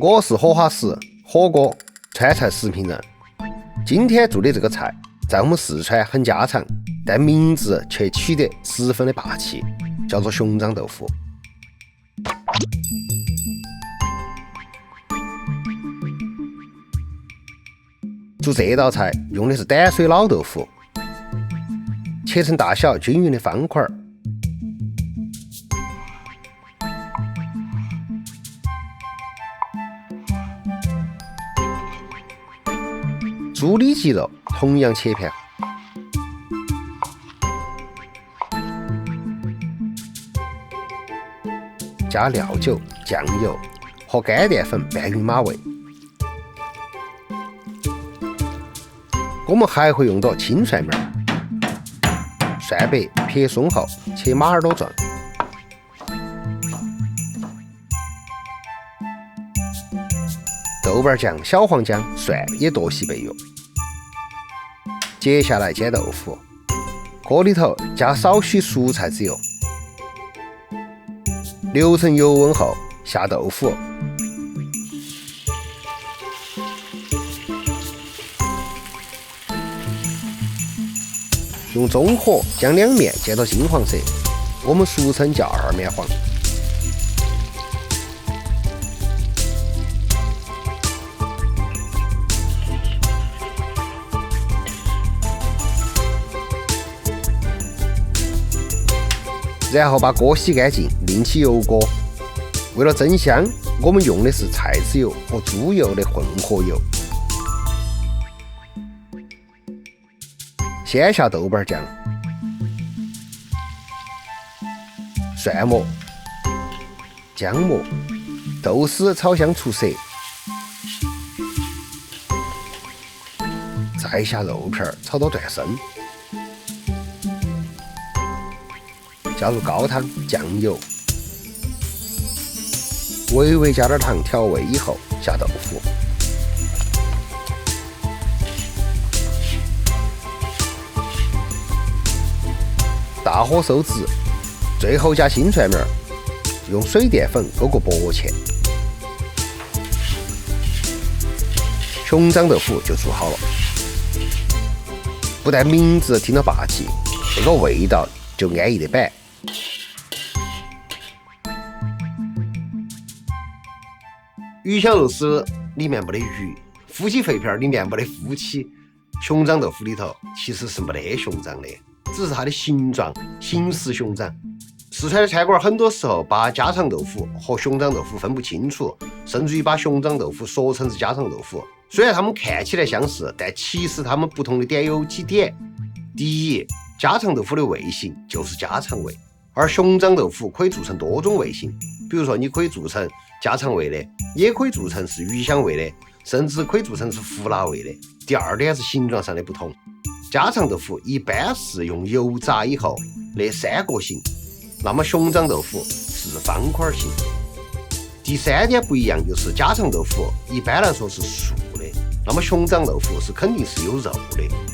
我是火花石火锅川菜食评人。今天做的这个菜在我们四川很家常，但名字却取得十分的霸气，叫做熊掌豆腐。做这道菜用的是淡水老豆腐，切成大小均匀的方块，猪里脊肉同样切片，加料酒、酱油和干淀粉拌匀码味。我们还会用到青蒜苗，蒜白撇松后切马耳朵状。豆瓣酱、小黄姜、蒜也多些备用。接下来煎豆腐，锅里头加少许蔬菜籽油，流程油温后下豆腐，用中火将两面煎到金黄色，我们俗称叫二面黄。然后把锅洗干净，另起油锅。为了增香，我们用的是菜籽油和猪油的混合油。先下豆瓣酱、蒜末、姜末、豆丝炒香出色，再下肉片炒到断生。加入高汤、酱油，微微加点糖调味以后下豆腐。大火收汁，最后加青蒜苗，用水淀粉勾个薄芡，熊掌豆腐就做好了。不但名字听着霸气，这个味道就安逸得板。鱼香肉丝里面没得鱼，夫妻肺片里面没得夫妻。熊掌豆腐里头其实是没得熊掌的，只是它的形状形似熊掌。四川的餐馆很多时候把家常豆腐和熊掌豆腐分不清楚，甚至于把熊掌豆腐说成是家常豆腐。虽然它们看起来相似，但其实它们不同的点有几点。第一，家常豆腐的味型就是家常味，而熊掌豆腐可以做成多种味型，比如说你可以做成家常味的，也可以做成是鱼香味的，甚至可以做成是胡辣味的。第二点是形状上的不同，家常豆腐一般是用油炸以后的三角形，那么熊掌豆腐是方块形。第三点不一样就是家常豆腐一般来说是素的，那么熊掌豆腐是肯定是有肉的。